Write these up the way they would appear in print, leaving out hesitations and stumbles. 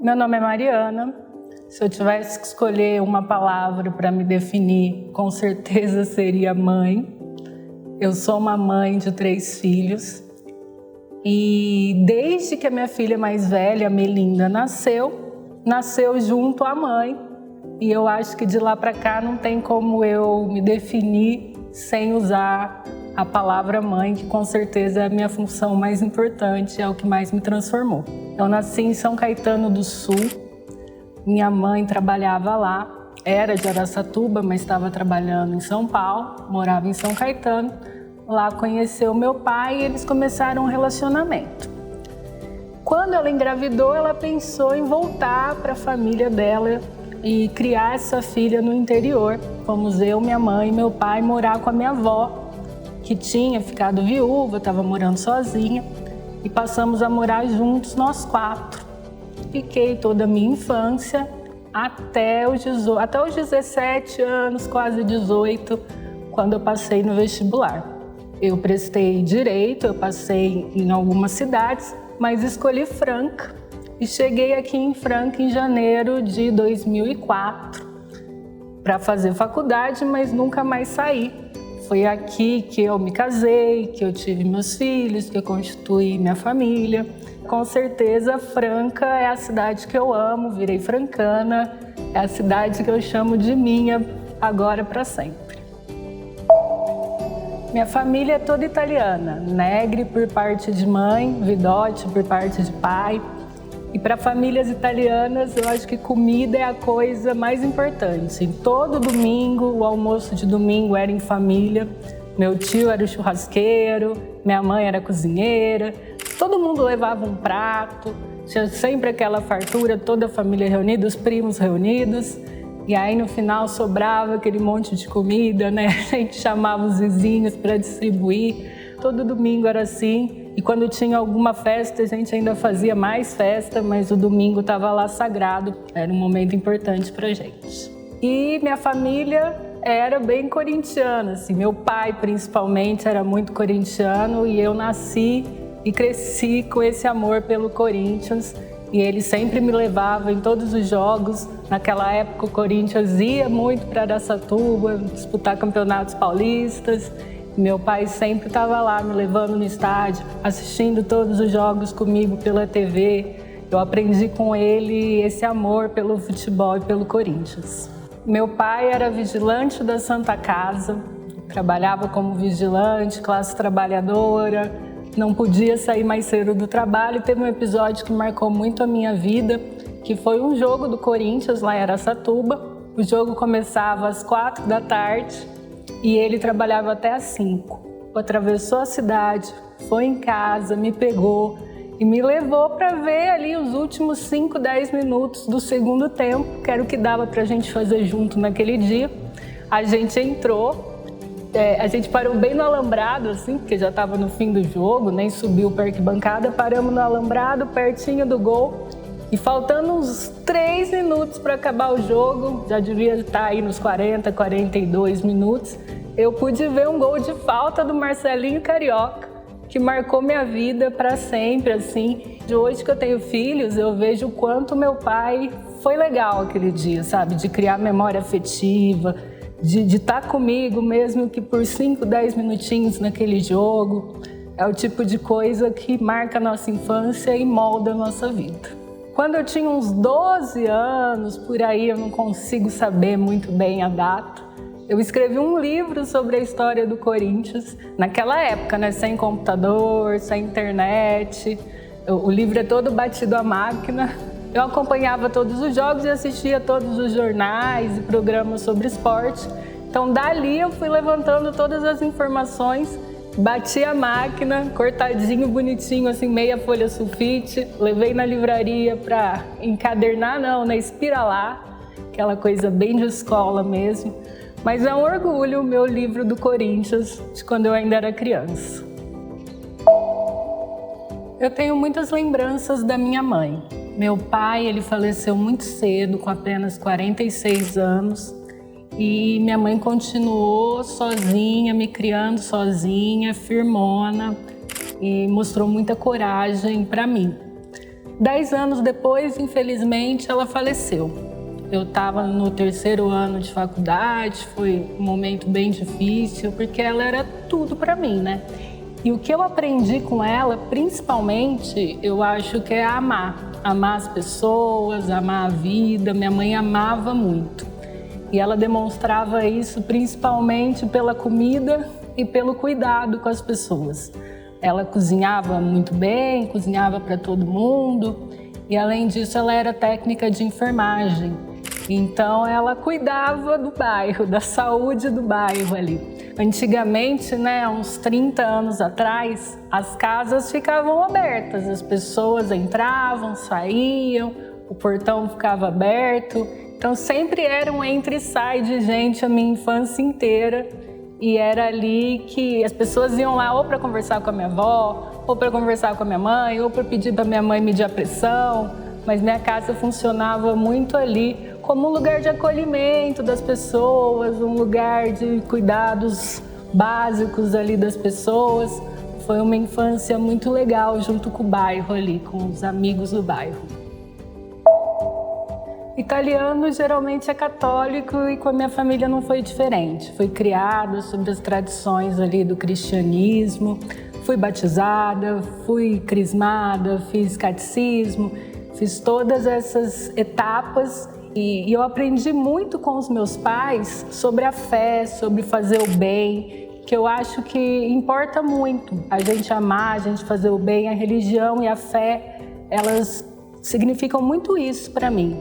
Meu nome é Mariana. Se eu tivesse que escolher uma palavra para me definir, com certeza seria mãe. Eu sou uma mãe de 3 filhos e desde que a minha filha mais velha, a Melinda, nasceu junto à mãe. E eu acho que de lá para cá não tem como eu me definir sem usar a palavra mãe, que com certeza é a minha função mais importante, é o que mais me transformou. Eu nasci em São Caetano do Sul, minha mãe trabalhava lá, era de Araçatuba, mas estava trabalhando em São Paulo, morava em São Caetano. Lá conheceu meu pai e eles começaram um relacionamento. Quando ela engravidou, ela pensou em voltar para a família dela e criar essa filha no interior. Fomos eu, minha mãe e meu pai morar com a minha avó, que tinha ficado viúva, estava morando sozinha, e passamos a morar juntos nós 4. Fiquei toda a minha infância até os 17 anos, quase 18, quando eu passei no vestibular. Eu prestei direito, eu passei em algumas cidades, mas escolhi Franca e cheguei aqui em Franca em janeiro de 2004 para fazer faculdade, mas nunca mais saí. Foi aqui que eu me casei, que eu tive meus filhos, que eu constituí minha família. Com certeza, Franca é a cidade que eu amo, virei francana, é a cidade que eu chamo de minha agora para sempre. Minha família é toda italiana, Negri por parte de mãe, Vidotti por parte de pai. E para famílias italianas, eu acho que comida é a coisa mais importante. Todo domingo, o almoço de domingo era em família. Meu tio era o churrasqueiro, minha mãe era cozinheira. Todo mundo levava um prato, tinha sempre aquela fartura, toda a família reunida, os primos reunidos. E aí no final sobrava aquele monte de comida, né? A gente chamava os vizinhos para distribuir. Todo domingo era assim. E quando tinha alguma festa, a gente ainda fazia mais festa, mas o domingo estava lá sagrado. Era um momento importante para a gente. E minha família era bem corintiana, assim. Meu pai, principalmente, era muito corintiano e eu nasci e cresci com esse amor pelo Corinthians. E ele sempre me levava em todos os jogos. Naquela época, o Corinthians ia muito para Araçatuba, disputar campeonatos paulistas. Meu pai sempre estava lá me levando no estádio, assistindo todos os jogos comigo pela TV. Eu aprendi com ele esse amor pelo futebol e pelo Corinthians. Meu pai era vigilante da Santa Casa, trabalhava como vigilante, classe trabalhadora, não podia sair mais cedo do trabalho. E teve um episódio que marcou muito a minha vida, que foi um jogo do Corinthians lá em Araçatuba. O jogo começava às 4 da tarde. E ele trabalhava até às 5. Atravessou a cidade, foi em casa, me pegou e me levou para ver ali os últimos 5, 10 minutos do segundo tempo, que era o que dava para a gente fazer junto naquele dia. A gente entrou, a gente parou bem no alambrado, assim, porque já estava no fim do jogo, nem subiu para a arquibancada, paramos no alambrado, pertinho do gol. E faltando uns 3 minutos para acabar o jogo, já devia estar aí nos 40, 42 minutos, eu pude ver um gol de falta do Marcelinho Carioca, que marcou minha vida para sempre, assim. De hoje que eu tenho filhos, eu vejo o quanto meu pai foi legal aquele dia, sabe? De criar memória afetiva, de estar comigo, mesmo que por 5, 10 minutinhos naquele jogo. É o tipo de coisa que marca a nossa infância e molda a nossa vida. Quando eu tinha uns 12 anos, por aí, eu não consigo saber muito bem a data, eu escrevi um livro sobre a história do Corinthians. Naquela época, né, sem computador, sem internet, o livro é todo batido à máquina. Eu acompanhava todos os jogos e assistia todos os jornais e programas sobre esporte. Então, dali eu fui levantando todas as informações. Bati a máquina, cortadinho, bonitinho, assim, meia folha sulfite. Levei na livraria para encadernar, não, né? Espiralar, aquela coisa bem de escola mesmo. Mas é um orgulho o meu livro do Corinthians, de quando eu ainda era criança. Eu tenho muitas lembranças da minha mãe. Meu pai, ele faleceu muito cedo, com apenas 46 anos. E minha mãe continuou sozinha, me criando sozinha, firmona, e mostrou muita coragem para mim. 10 anos depois, infelizmente, ela faleceu. Eu estava no 3º ano de faculdade, foi um momento bem difícil, porque ela era tudo para mim, né? E o que eu aprendi com ela, principalmente, eu acho que é amar. Amar as pessoas, amar a vida. Minha mãe amava muito. E ela demonstrava isso principalmente pela comida e pelo cuidado com as pessoas. Ela cozinhava muito bem, cozinhava para todo mundo. E além disso, ela era técnica de enfermagem. Então, ela cuidava do bairro, da saúde do bairro ali. Antigamente, né, uns 30 anos atrás, as casas ficavam abertas, as pessoas entravam, saíam, o portão ficava aberto. Então, sempre era um entra e sai de gente a minha infância inteira. E era ali que as pessoas iam lá ou para conversar com a minha avó, ou para conversar com a minha mãe, ou para pedir para minha mãe medir a pressão. Mas minha casa funcionava muito ali como um lugar de acolhimento das pessoas, um lugar de cuidados básicos ali das pessoas. Foi uma infância muito legal junto com o bairro ali, com os amigos do bairro. Italiano geralmente é católico e com a minha família não foi diferente. Fui criada sobre as tradições ali do cristianismo, fui batizada, fui crismada, fiz catecismo, fiz todas essas etapas. E eu aprendi muito com os meus pais sobre a fé, sobre fazer o bem, que eu acho que importa muito a gente amar, a gente fazer o bem. A religião e a fé, elas significam muito isso para mim.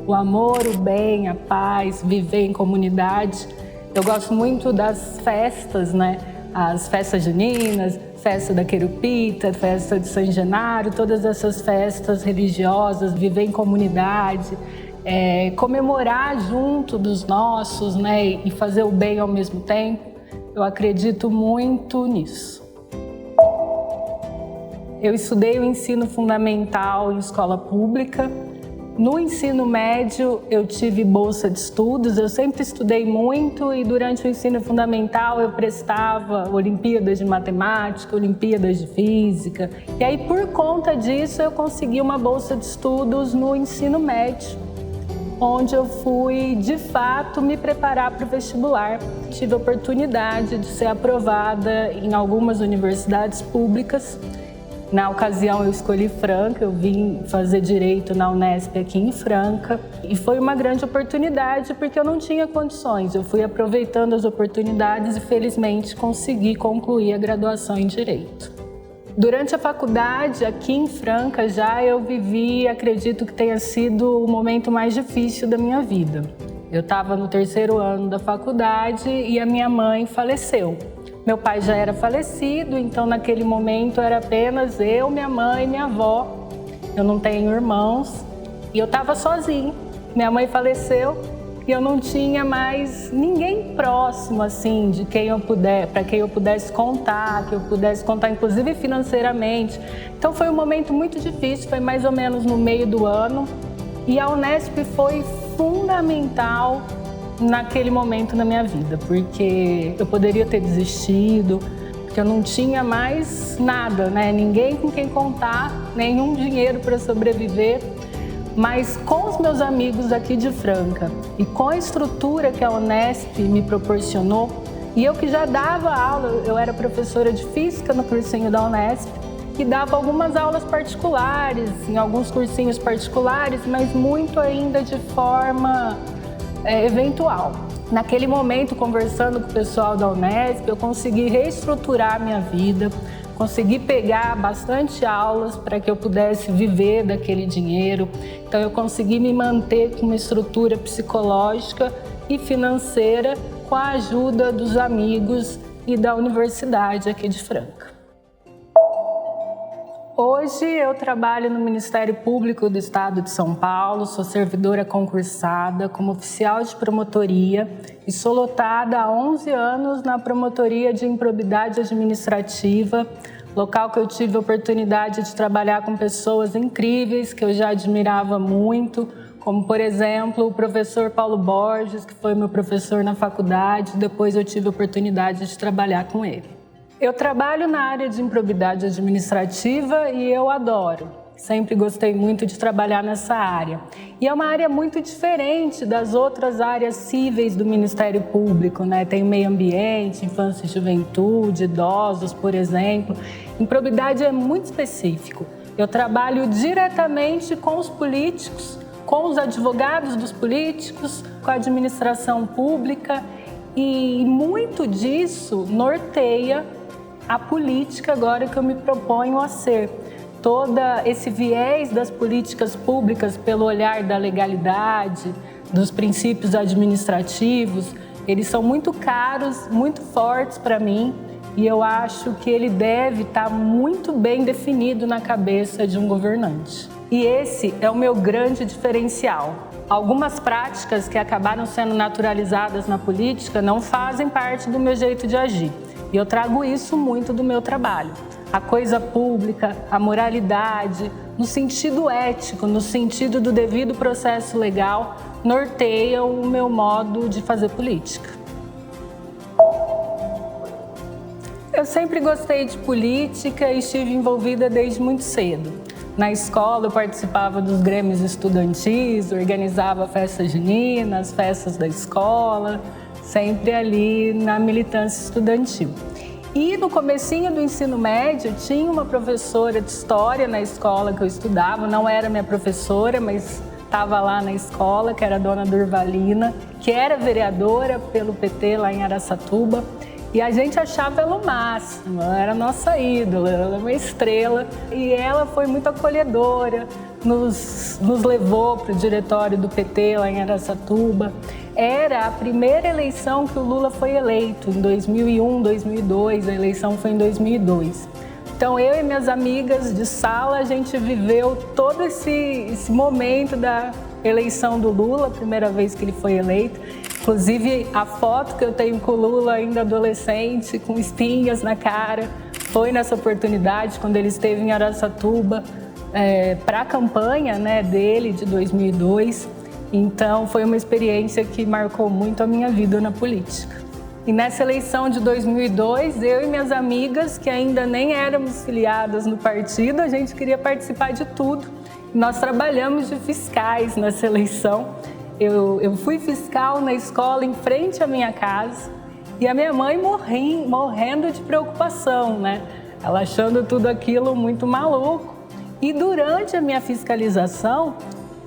O amor, o bem, a paz, viver em comunidade. Eu gosto muito das festas, né? As festas juninas, festa da Querupita, festa de São Genaro, todas essas festas religiosas, viver em comunidade. Comemorar junto dos nossos, né, e fazer o bem ao mesmo tempo, eu acredito muito nisso. Eu estudei o ensino fundamental em escola pública. No ensino médio, eu tive bolsa de estudos, eu sempre estudei muito e durante o ensino fundamental eu prestava Olimpíadas de Matemática, Olimpíadas de Física. E aí, por conta disso, eu consegui uma bolsa de estudos no ensino médio, onde eu fui, de fato, me preparar para o vestibular. Tive a oportunidade de ser aprovada em algumas universidades públicas. Na ocasião, eu escolhi Franca, eu vim fazer Direito na Unesp aqui em Franca. E foi uma grande oportunidade porque eu não tinha condições. Eu fui aproveitando as oportunidades e, felizmente, consegui concluir a graduação em Direito. Durante a faculdade, aqui em Franca, já eu vivi, acredito que tenha sido o momento mais difícil da minha vida. Eu estava no 3º ano da faculdade e a minha mãe faleceu. Meu pai já era falecido, então naquele momento era apenas eu, minha mãe e minha avó. Eu não tenho irmãos e eu estava sozinha. Minha mãe faleceu e eu não tinha mais ninguém próximo, assim, de quem eu para quem eu pudesse contar, que eu pudesse contar, inclusive financeiramente. Então foi um momento muito difícil, foi mais ou menos no meio do ano. E a Unesp foi fundamental naquele momento na minha vida, porque eu poderia ter desistido, porque eu não tinha mais nada, né? Ninguém com quem contar, nenhum dinheiro para sobreviver. Mas com os meus amigos aqui de Franca e com a estrutura que a Unesp me proporcionou, e eu que já dava aula, eu era professora de Física no cursinho da Unesp e dava algumas aulas particulares, em alguns cursinhos particulares, mas muito ainda de forma eventual. Naquele momento, conversando com o pessoal da Unesp, eu consegui reestruturar a minha vida, consegui pegar bastante aulas para que eu pudesse viver daquele dinheiro. Então eu consegui me manter com uma estrutura psicológica e financeira com a ajuda dos amigos e da universidade aqui de Franca. Hoje eu trabalho no Ministério Público do Estado de São Paulo, sou servidora concursada como oficial de promotoria e sou lotada há 11 anos na Promotoria de Improbidade Administrativa, local que eu tive a oportunidade de trabalhar com pessoas incríveis que eu já admirava muito, como, por exemplo, o professor Paulo Borges, que foi meu professor na faculdade, depois eu tive a oportunidade de trabalhar com ele. Eu trabalho na área de improbidade administrativa e eu adoro. Sempre gostei muito de trabalhar nessa área. E é uma área muito diferente das outras áreas cíveis do Ministério Público, né? Tem meio ambiente, infância e juventude, idosos, por exemplo. Improbidade é muito específico. Eu trabalho diretamente com os políticos, com os advogados dos políticos, com a administração pública, e muito disso norteia a política agora que eu me proponho a ser. Todo esse viés das políticas públicas pelo olhar da legalidade, dos princípios administrativos, eles são muito caros, muito fortes para mim, e eu acho que ele deve estar muito bem definido na cabeça de um governante. E esse é o meu grande diferencial. Algumas práticas que acabaram sendo naturalizadas na política não fazem parte do meu jeito de agir. E eu trago isso muito do meu trabalho. A coisa pública, a moralidade, no sentido ético, no sentido do devido processo legal, norteiam o meu modo de fazer política. Eu sempre gostei de política e estive envolvida desde muito cedo. Na escola eu participava dos grêmios estudantis, organizava festas juninas, festas da escola, sempre ali na militância estudantil. E no comecinho do ensino médio tinha uma professora de história na escola que eu estudava, não era minha professora, mas estava lá na escola, que era a dona Durvalina, que era vereadora pelo PT lá em Araçatuba. E a gente achava ela o máximo, ela era nossa ídola, ela era uma estrela. E ela foi muito acolhedora, nos levou para o diretório do PT lá em Araçatuba. Era a primeira eleição que o Lula foi eleito, em 2001, 2002, a eleição foi em 2002. Então eu e minhas amigas de sala, a gente viveu todo esse momento da eleição do Lula, a primeira vez que ele foi eleito. Inclusive, a foto que eu tenho com o Lula ainda adolescente, com espinhas na cara, foi nessa oportunidade, quando ele esteve em Araçatuba, para a campanha, né, dele, de 2002. Então, foi uma experiência que marcou muito a minha vida na política. E nessa eleição de 2002, eu e minhas amigas, que ainda nem éramos filiadas no partido, a gente queria participar de tudo. Nós trabalhamos de fiscais nessa eleição. Eu fui fiscal na escola em frente à minha casa e a minha mãe morrendo de preocupação, né? Ela achando tudo aquilo muito maluco. E durante a minha fiscalização,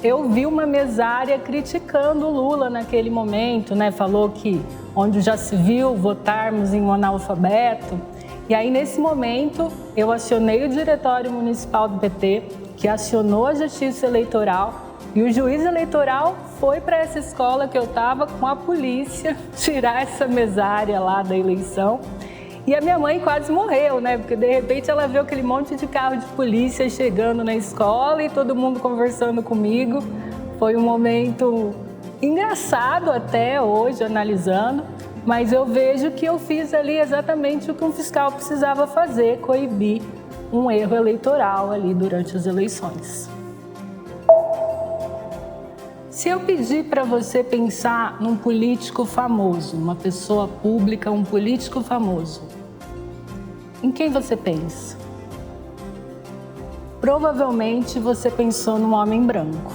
eu vi uma mesária criticando o Lula naquele momento, né? Falou que onde já se viu votarmos em um analfabeto. E aí, nesse momento, eu acionei o Diretório Municipal do PT, que acionou a Justiça Eleitoral, e o juiz eleitoral foi para essa escola que eu estava com a polícia tirar essa mesária lá da eleição. E a minha mãe quase morreu, né? Porque de repente ela viu aquele monte de carro de polícia chegando na escola e todo mundo conversando comigo. Foi um momento engraçado até hoje, analisando, mas eu vejo que eu fiz ali exatamente o que um fiscal precisava fazer, coibir um erro eleitoral ali durante as eleições. Se eu pedir para você pensar num político famoso, uma pessoa pública, um político famoso, em quem você pensa? Provavelmente você pensou num homem branco.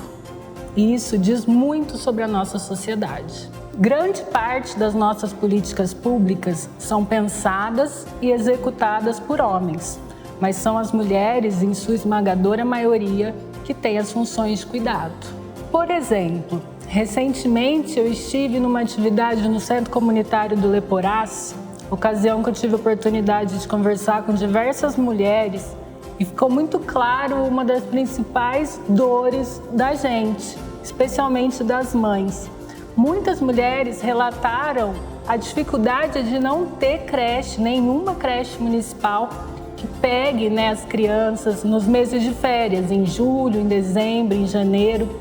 E isso diz muito sobre a nossa sociedade. Grande parte das nossas políticas públicas são pensadas e executadas por homens, mas são as mulheres, em sua esmagadora maioria, que têm as funções de cuidado. Por exemplo, recentemente eu estive numa atividade no Centro Comunitário do Leporás, ocasião que eu tive a oportunidade de conversar com diversas mulheres e ficou muito claro uma das principais dores da gente, especialmente das mães. Muitas mulheres relataram a dificuldade de não ter creche, nenhuma creche municipal que pegue, né, as crianças nos meses de férias, em julho, em dezembro, em janeiro.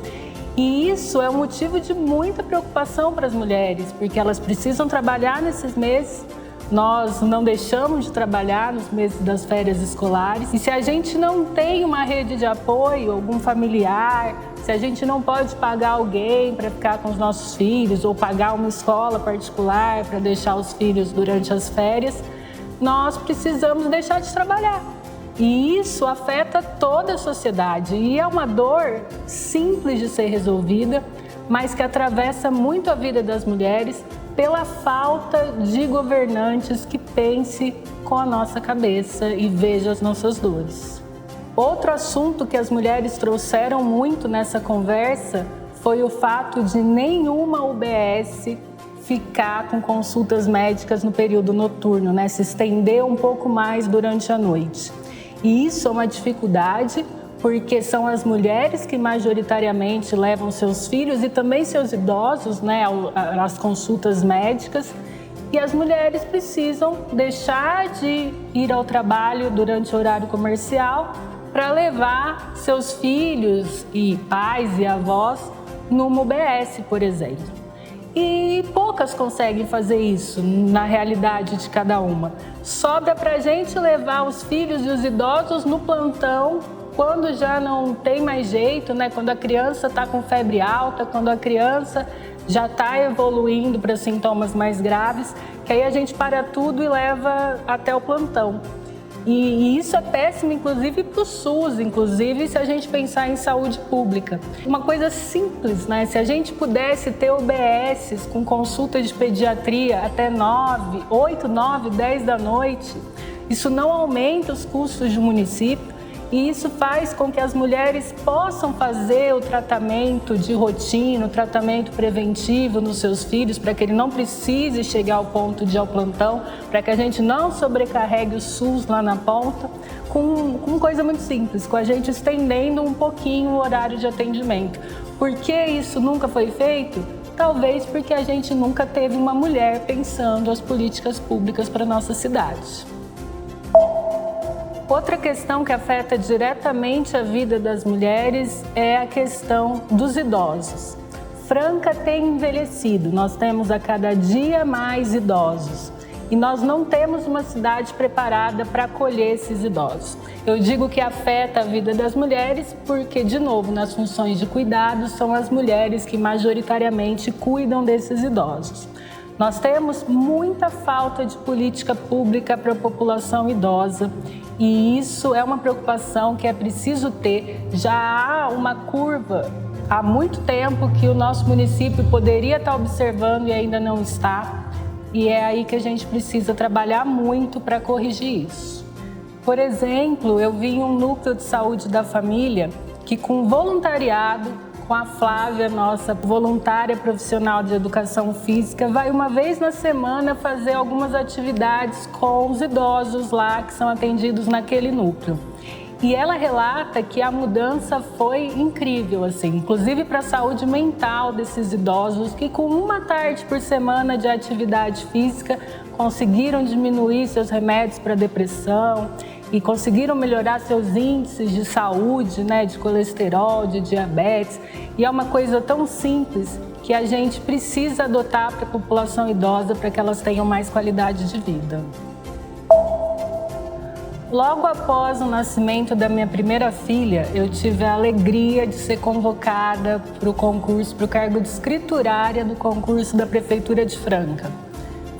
E isso é um motivo de muita preocupação para as mulheres, porque elas precisam trabalhar nesses meses. Nós não deixamos de trabalhar nos meses das férias escolares. E se a gente não tem uma rede de apoio, algum familiar, se a gente não pode pagar alguém para ficar com os nossos filhos ou pagar uma escola particular para deixar os filhos durante as férias, nós precisamos deixar de trabalhar. E isso afeta toda a sociedade e é uma dor simples de ser resolvida, mas que atravessa muito a vida das mulheres pela falta de governantes que pense com a nossa cabeça e veja as nossas dores. Outro assunto que as mulheres trouxeram muito nessa conversa foi o fato de nenhuma UBS ficar com consultas médicas no período noturno, né? Se estender um pouco mais durante a noite. E isso é uma dificuldade porque são as mulheres que majoritariamente levam seus filhos e também seus idosos, né, às consultas médicas. E as mulheres precisam deixar de ir ao trabalho durante o horário comercial para levar seus filhos e pais e avós numa UBS, por exemplo. E poucas conseguem fazer isso na realidade de cada uma. Sobra para a gente levar os filhos e os idosos no plantão quando já não tem mais jeito, né? Quando a criança está com febre alta, quando a criança já está evoluindo para sintomas mais graves, que aí a gente para tudo e leva até o plantão. E isso é péssimo, inclusive, para o SUS, inclusive se a gente pensar em saúde pública. Uma coisa simples, né? Se a gente pudesse ter UBSs com consulta de pediatria até 8, 9, 10 da noite, isso não aumenta os custos do município e isso faz com que as mulheres possam fazer o tratamento de rotina, o tratamento preventivo nos seus filhos, para que ele não precise chegar ao ponto de ir ao plantão, para que a gente não sobrecarregue o SUS lá na ponta, com coisa muito simples, com a gente estendendo um pouquinho o horário de atendimento. Por que isso nunca foi feito? Talvez porque a gente nunca teve uma mulher pensando as políticas públicas para a nossa cidade. Outra questão que afeta diretamente a vida das mulheres é a questão dos idosos. Franca tem envelhecido, nós temos a cada dia mais idosos e nós não temos uma cidade preparada para acolher esses idosos. Eu digo que afeta a vida das mulheres porque, de novo, nas funções de cuidado, são as mulheres que majoritariamente cuidam desses idosos. Nós temos muita falta de política pública para a população idosa e isso é uma preocupação que é preciso ter. Já há uma curva há muito tempo que o nosso município poderia estar observando e ainda não está, e é aí que a gente precisa trabalhar muito para corrigir isso. Por exemplo, eu vi um núcleo de saúde da família que, com voluntariado, com a Flávia, nossa voluntária profissional de educação física, vai uma vez na semana fazer algumas atividades com os idosos lá que são atendidos naquele núcleo. E ela relata que a mudança foi incrível, assim, inclusive para a saúde mental desses idosos que, com uma tarde por semana de atividade física, conseguiram diminuir seus remédios para depressão e conseguiram melhorar seus índices de saúde, né, de colesterol, de diabetes. E é uma coisa tão simples que a gente precisa adotar para a população idosa para que elas tenham mais qualidade de vida. Logo após o nascimento da minha primeira filha, eu tive a alegria de ser convocada para o concurso, para o cargo de escriturária do concurso da Prefeitura de Franca.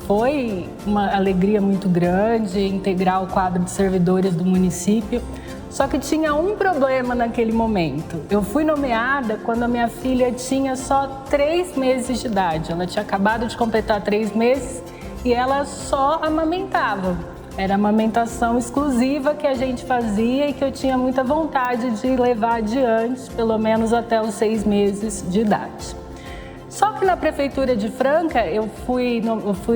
Foi uma alegria muito grande integrar o quadro de servidores do município, só que tinha um problema naquele momento. Eu fui nomeada quando a minha filha tinha só 3 meses de idade. Ela tinha acabado de completar 3 meses e ela só amamentava. Era a amamentação exclusiva que a gente fazia e que eu tinha muita vontade de levar adiante, pelo menos até os 6 meses de idade. Só que na Prefeitura de Franca eu fui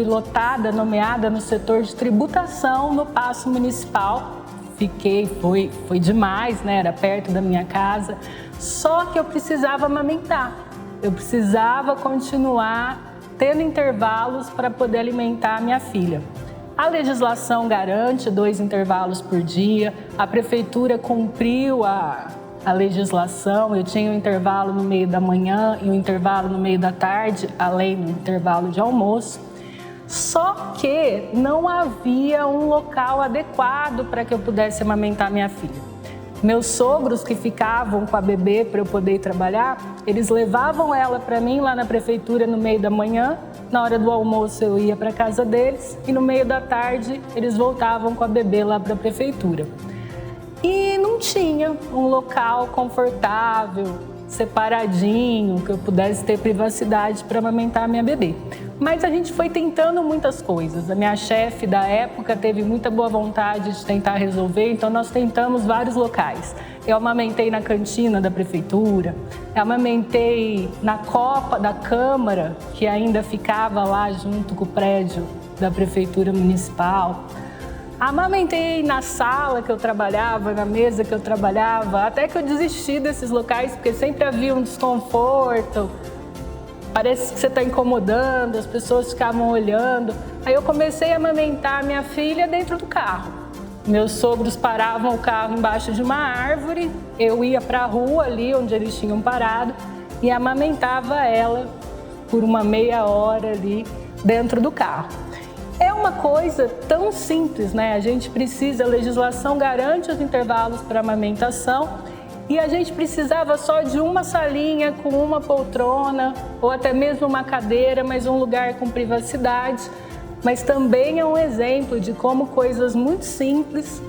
lotada, nomeada no setor de tributação no Paço Municipal. Foi demais, né? Era perto da minha casa. Só que eu precisava amamentar. Eu precisava continuar tendo intervalos para poder alimentar a minha filha. A legislação garante 2 intervalos por dia, a prefeitura cumpriu a legislação, eu tinha um intervalo no meio da manhã e um intervalo no meio da tarde, além do intervalo de almoço. Só que não havia um local adequado para que eu pudesse amamentar minha filha. Meus sogros que ficavam com a bebê para eu poder ir trabalhar, eles levavam ela para mim lá na prefeitura no meio da manhã. Na hora do almoço eu ia para a casa deles e no meio da tarde eles voltavam com a bebê lá para a prefeitura. E não tinha um local confortável, separadinho, que eu pudesse ter privacidade para amamentar a minha bebê. Mas a gente foi tentando muitas coisas. A minha chefe da época teve muita boa vontade de tentar resolver, então nós tentamos vários locais. Eu amamentei na cantina da prefeitura, eu amamentei na copa da Câmara, que ainda ficava lá junto com o prédio da prefeitura municipal. Amamentei na sala que eu trabalhava, na mesa que eu trabalhava, até que eu desisti desses locais, porque sempre havia um desconforto, parece que você está incomodando, as pessoas ficavam olhando. Aí eu comecei a amamentar minha filha dentro do carro. Meus sogros paravam o carro embaixo de uma árvore, eu ia para a rua ali onde eles tinham parado e amamentava ela por uma meia hora ali dentro do carro. É uma coisa tão simples, né? A legislação garante os intervalos para amamentação e a gente precisava só de uma salinha com uma poltrona ou até mesmo uma cadeira, mas um lugar com privacidade. Mas também é um exemplo de como coisas muito simples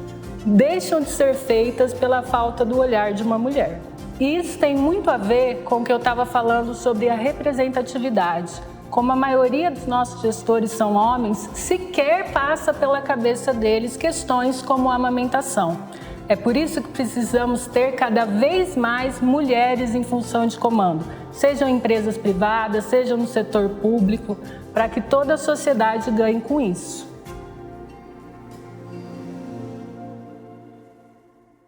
deixam de ser feitas pela falta do olhar de uma mulher. E isso tem muito a ver com o que eu estava falando sobre a representatividade. Como a maioria dos nossos gestores são homens, sequer passa pela cabeça deles questões como a amamentação. É por isso que precisamos ter cada vez mais mulheres em função de comando, sejam em empresas privadas, sejam no setor público, para que toda a sociedade ganhe com isso.